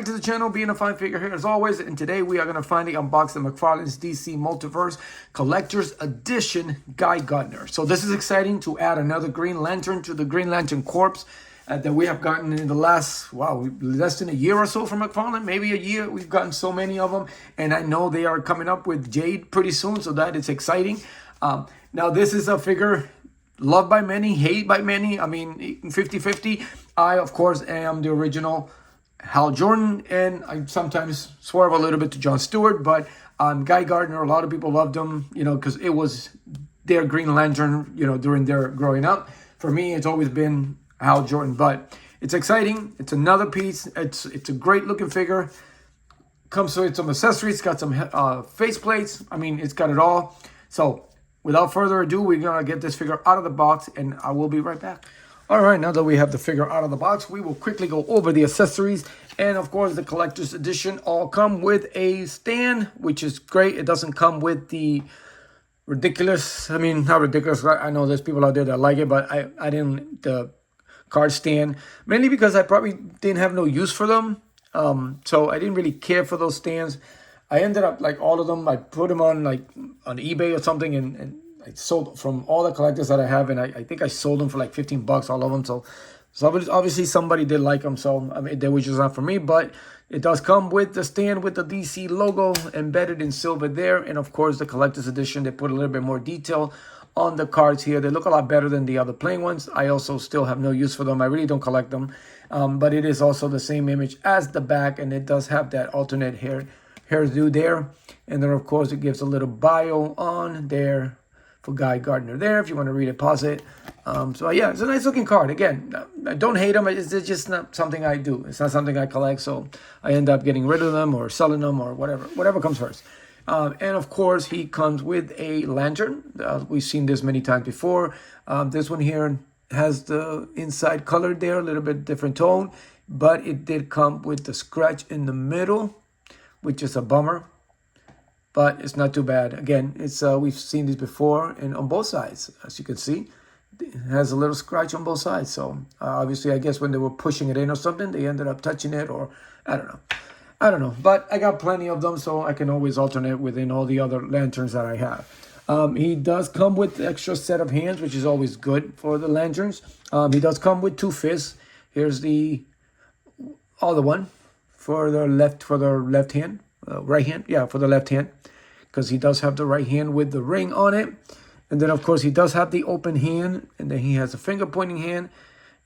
back to the channel, being a fine figure here as always, and today we are going to finally unbox the Mcfarlane's DC Multiverse Collector's Edition Guy Gardner. So this is exciting to add another Green Lantern to the Green Lantern Corps that we have gotten in the last, less than a year or so from Mcfarlane, maybe a year. We've gotten so many of them, and I know they are coming up with Jade pretty soon, so that is exciting. Now this is a figure loved by many, hated by many. I mean, 50-50. I, of course, am the original Hal Jordan, and I sometimes swerve a little bit to John Stewart, but Guy Gardner, a lot of people loved him, because it was their Green Lantern, during their growing up. For me, it's always been Hal Jordan, but it's exciting. It's another piece. It's a great looking figure. Comes with some accessories, got some face plates. I mean, it's got it all. So without further ado, we're gonna get this figure out of the box, and I will be right back. All right, now that we have the figure out of the box, we will quickly go over the accessories. And of course, the collector's edition all come with a stand, which is great. It doesn't come with the ridiculous, I mean, not ridiculous. I know there's people out there that like it, but I didn't, the card stand, mainly because I probably didn't have no use for them. So I didn't really care for those stands. I ended up, like all of them, I put them on on eBay or something, and I sold from all the collectors that I have, and I think I sold them for like 15 bucks, all of them. So obviously somebody did like them, so I mean, they were just not for me, but it does come with the stand with the DC logo embedded in silver there, and of course the collector's edition, they put a little bit more detail on the cards here. They look a lot better than the other plain ones. I also still have no use for them. I really don't collect them, but it is also the same image as the back, and it does have that alternate hairdo there, and then of course it gives a little bio on there for Guy Gardner there, if you want to read it, pause it. So yeah, it's a nice looking card. Again, I don't hate them. It's just not something I do. It's not something I collect, so I end up getting rid of them or selling them or whatever comes first. And of course, he comes with a lantern. We've seen this many times before. This one here has the inside colored there, a little bit different tone, but it did come with the scratch in the middle, which is a bummer. But it's not too bad. Again, it's we've seen this before, and on both sides, as you can see, it has a little scratch on both sides. So obviously, I guess when they were pushing it in or something, they ended up touching it, or I don't know. But I got plenty of them, so I can always alternate within all the other lanterns that I have. He does come with the extra set of hands, which is always good for the lanterns. He does come with two fists. Here's the other one for the left hand. Right hand, yeah, for the left hand, because he does have the right hand with the ring on it. And then, of course, he does have the open hand, and then he has a finger pointing hand.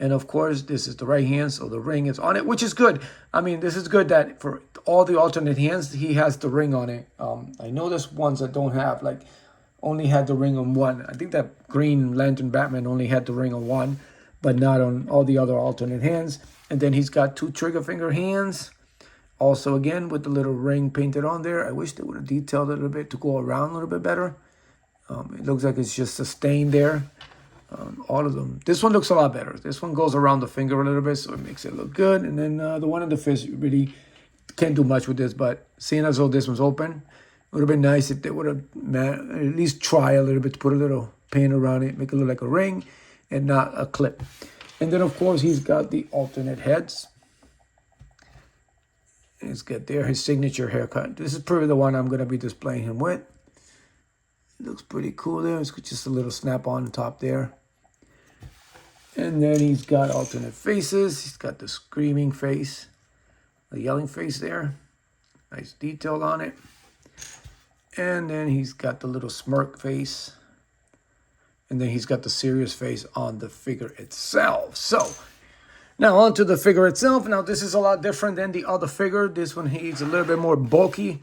And, of course, this is the right hand, so the ring is on it, which is good. I mean, this is good that for all the alternate hands, he has the ring on it. I know there's ones that don't have, like, only had the ring on one. I think that Green Lantern Batman only had the ring on one, but not on all the other alternate hands. And then he's got two trigger finger hands. Also, again, with the little ring painted on there. I wish they would have detailed it a little bit to go around a little bit better. It looks like it's just a stain there. All of them. This one looks a lot better. This one goes around the finger a little bit, so it makes it look good. And then the one in the fist, you really can't do much with this. But seeing as though this one's open, it would have been nice if they would have at least try a little bit to put a little paint around it, make it look like a ring and not a clip. And then, of course, he's got the alternate heads. He's got there his signature haircut. This is probably the one I'm going to be displaying him with. It looks pretty cool there. It's just a little snap on top there. And then he's got alternate faces. He's got the screaming face, the yelling face there. Nice detail on it. And then he's got the little smirk face. And then he's got the serious face on the figure itself. So now on to the figure itself. Now this is a lot different than the other figure. This one, he's a little bit more bulky.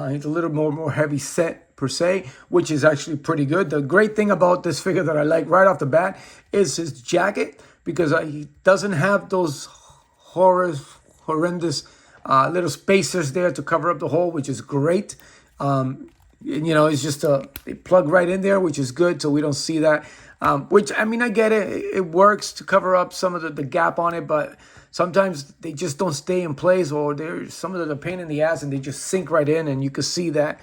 He's a little more heavy set per se, which is actually pretty good. The great thing about this figure that I like right off the bat is his jacket, because he doesn't have those horrendous little spacers there to cover up the hole, which is great. It's just they plug right in there, which is good, so we don't see that. Which, I mean, I get it. It works to cover up some of the gap on it, but sometimes they just don't stay in place, or there's some of the pain in the ass and they just sink right in, and you can see that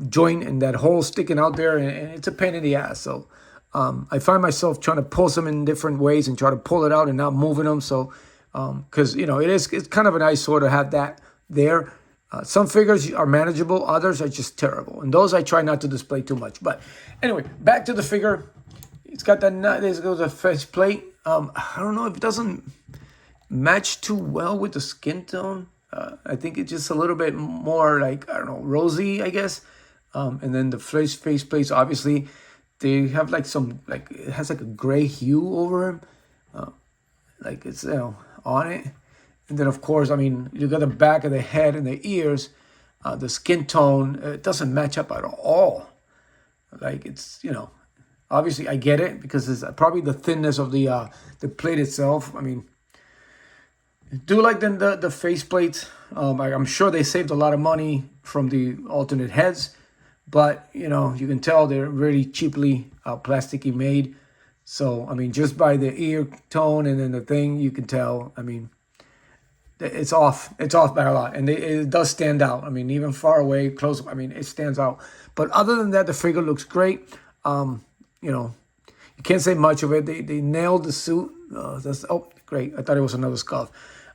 joint and that hole sticking out there, and it's a pain in the ass. So I find myself trying to pull some in different ways and try to pull it out and not moving them. So because it's kind of a nice sort to have that there. Some figures are manageable, others are just terrible, and those I try not to display too much. But anyway, back to the figure. It's got that nut. There's a face plate. I don't know if it doesn't match too well with the skin tone. I think it's just a little bit more like, I don't know, rosy, I guess. And then the face plates, obviously, they have like it has like a gray hue over them. Like it's, on it. And then, of course, I mean, you got the back of the head and the ears. The skin tone, it doesn't match up at all. Like it's, obviously I get it because it's probably the thinness of the plate itself. I mean, I do like the face plates. I'm sure they saved a lot of money from the alternate heads, but you can tell they're really cheaply plasticky made. So I mean, just by the ear tone and then the thing, you can tell. I mean, it's off. It's off by a lot, and it does stand out. I mean, even far away, close. I mean, it stands out. But other than that, the figure looks great. You can't say much of it. They nailed the suit. Great. I thought it was another scuff.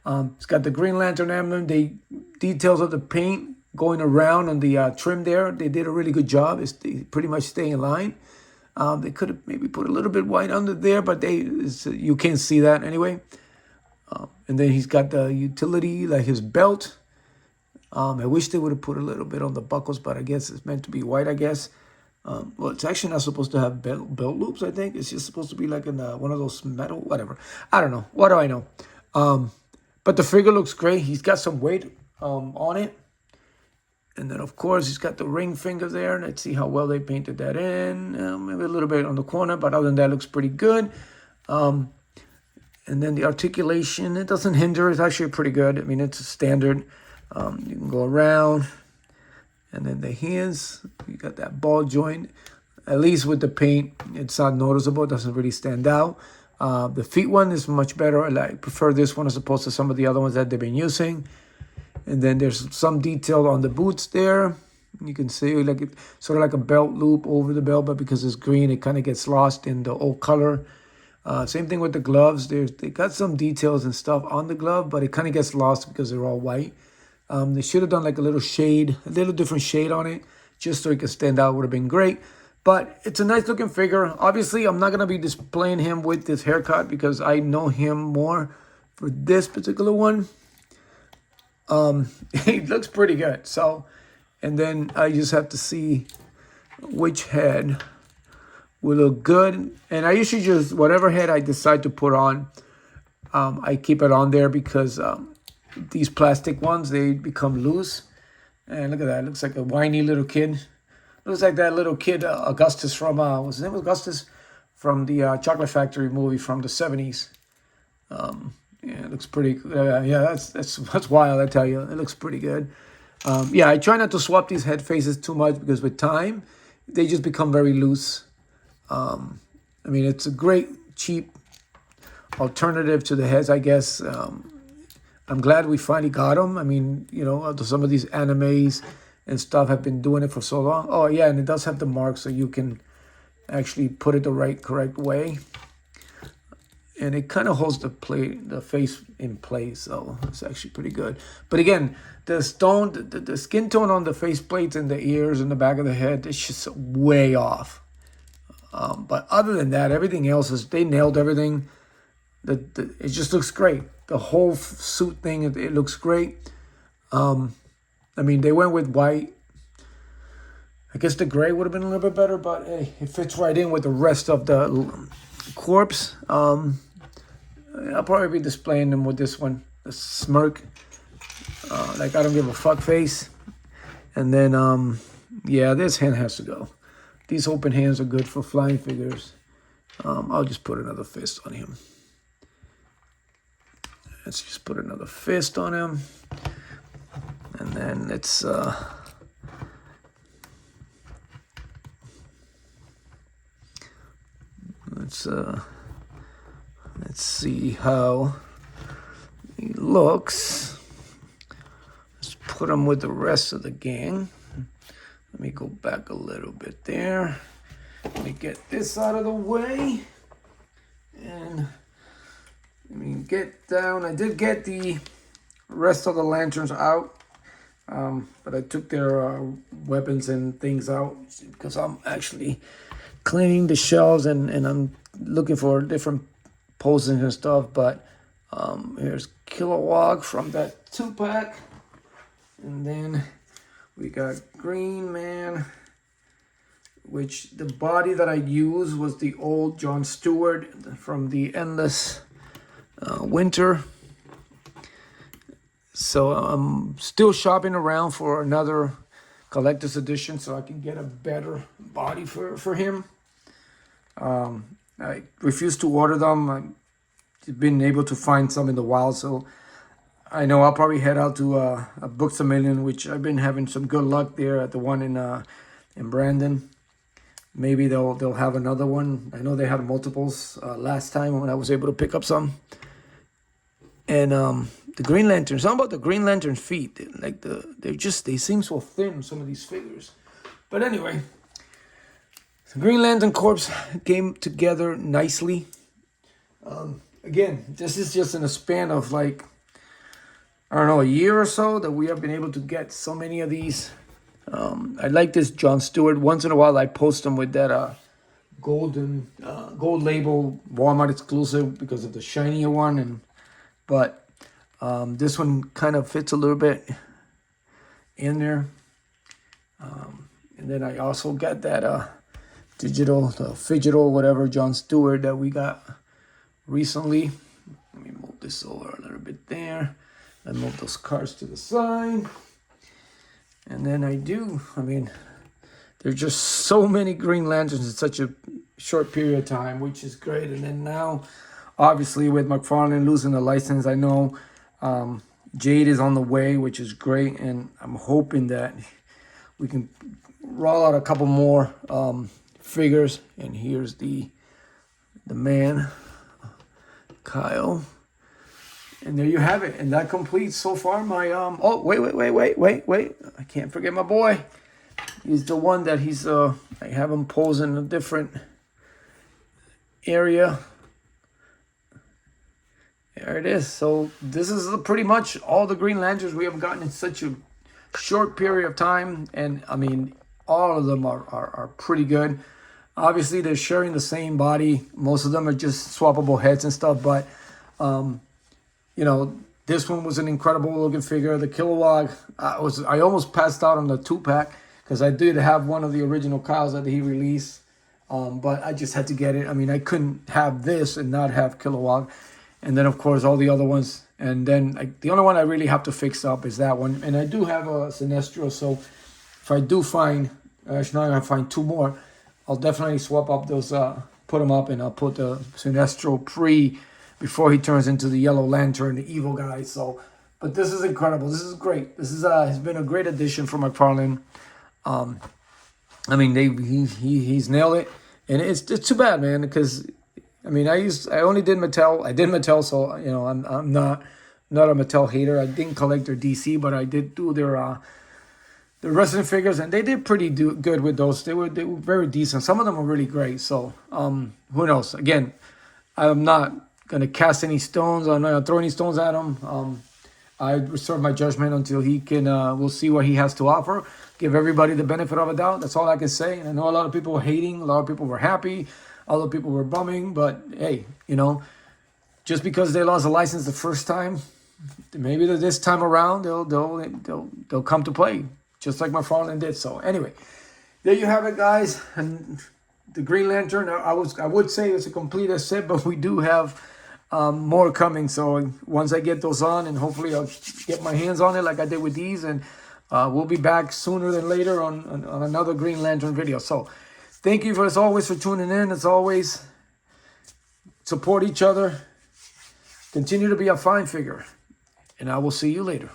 It's got the Green Lantern emblem. The details of the paint going around on the trim there. They did a really good job. They pretty much stay in line. They could have maybe put a little bit white under there, but you can't see that anyway. And then he's got the utility, like his belt. I wish they would have put a little bit on the buckles, but I guess it's meant to be white, I guess. Well, it's actually not supposed to have belt loops, I think. It's just supposed to be like in one of those metal, whatever. I don't know. What do I know? But the figure looks great. He's got some weight on it. And then, of course, he's got the ring finger there. Let's see how well they painted that in. Maybe a little bit on the corner, but other than that, it looks pretty good. And then the articulation, it doesn't hinder. It's actually pretty good. I mean, it's a standard. You can go around. And then the hands, you got that ball joint. At least with the paint, it's not noticeable. It doesn't really stand out. The feet one is much better. I prefer this one as opposed to some of the other ones that they've been using. And then there's some detail on the boots there. You can see like it sort of like a belt loop over the belt, but because it's green, it kind of gets lost in the old color. Same thing with the gloves. They got some details and stuff on the glove, but it kind of gets lost because they're all white. They should have done like a little different shade on it, just so it could stand out. Would have been great. But it's a nice looking figure. Obviously, I'm not going to be displaying him with this haircut because I know him more for this particular one. He looks pretty good. So, and then I just have to see which head will look good. And I usually just, whatever head I decide to put on, I keep it on there because these plastic ones, they become loose. And look at that. It looks like a whiny little kid. Looks like that little kid, Augustus from, what's his name? Augustus from the Chocolate Factory movie from the 70s. Yeah, it looks pretty, yeah, that's wild, I tell you. It looks pretty good. Yeah, I try not to swap these head faces too much because with time, they just become very loose. I mean, it's a great, cheap alternative to the heads, I guess. I'm glad we finally got them. I mean, some of these animes and stuff have been doing it for so long. Oh, yeah, and it does have the mark so you can actually put it the correct way. And it kind of holds the face in place, so it's actually pretty good. But again, the skin tone on the face plates and the ears and the back of the head, it's just way off. But other than that, everything else they nailed everything. It just looks great. The whole suit thing, it looks great. I mean, they went with white. I guess the gray would have been a little bit better, but hey, it fits right in with the rest of the corpse. I'll probably be displaying them with this one, the smirk, like I don't give a fuck face. And then, yeah, this hand has to go. These open hands are good for flying figures. I'll just put another fist on him. Let's just put another fist on him. And then let's see how he looks. Let's put him with the rest of the gang. Let me go back a little bit there. Let me get this out of the way. And I mean, get down. I did get the rest of the lanterns out, but I took their weapons and things out because I'm actually cleaning the shelves and I'm looking for different poses and stuff. But here's Kilowog from that 2-pack, and then we got Green Man, which the body that I used was the old John Stewart from the Endless Winter. So I'm still shopping around for another collector's edition so I can get a better body for him. I refuse to order them. I've been able to find some in the wild, so I know I'll probably head out to a Books A Million, which I've been having some good luck there at the one in Brandon. Maybe they'll have another one. I know they had multiples last time when I was able to pick up some. And the Green Lantern, something about the Green Lantern feet, like they seem so thin, some of these figures. But anyway, the Green Lantern Corps came together nicely. Again, this is just in a span of like, I don't know, a year or so that we have been able to get so many of these. I like this John Stewart. Once in a while, I post them with that gold label Walmart exclusive because of the shinier one. But this one kind of fits a little bit in there. And then I also got that digital, whatever, John Stewart that we got recently. Let me move this over a little bit there. And move those cards to the side. And then there's just so many Green Lanterns in such a short period of time, which is great. And then now, obviously, with Mcfarlane losing the license, I know Jade is on the way, which is great. And I'm hoping that we can roll out a couple more figures. And here's the man, Kyle. And there you have it. And that completes so far my oh, wait. I can't forget my boy. He's the one that I have him pose in a different area. There it is. So this is pretty much all the Green Lanterns we have gotten in such a short period of time. And I mean, all of them are pretty good. Obviously, they're sharing the same body. Most of them are just swappable heads and stuff, but you know, this one was an incredible looking figure. The Kilowog, I almost passed out on the 2-pack because I did have one of the original Kyles that he released, but I just had to get it. I mean, I couldn't have this and not have Kilowog. And then, of course, all the other ones. And then the only one I really have to fix up is that one. And I do have a Sinestro, so if I do find, actually now I find 2 more, I'll definitely swap up those, put them up, and I'll put the Sinestro before he turns into the Yellow Lantern, the evil guy. So, but this is incredible. This is great. This is has been a great addition for Mcfarlane. I mean, he's nailed it, and it's too bad, man, because I mean, I only did Mattel. I did Mattel, so you know, I'm not a Mattel hater. I didn't collect their DC, but I did do their wrestling figures, and they did pretty good with those. They were very decent. Some of them were really great. So, who knows? Again, I'm not gonna cast any stones. I'm not gonna throw any stones at him. I reserve my judgment until he can. We'll see what he has to offer. Give everybody the benefit of a doubt. That's all I can say. And I know a lot of people were hating. A lot of people were happy. Other people were bumming. But hey, you know, just because they lost a license the first time, maybe this time around they'll come to play, just like Mcfarlane did. So anyway, there you have it, guys. And the Green Lantern. I would say it's a complete set, but we do have more coming. So once I get those on, and hopefully I'll get my hands on it like I did with these, and we'll be back sooner than later on another Green Lantern video. So thank you as always for tuning in. As always, support each other. Continue to be a fine figure, and I will see you later.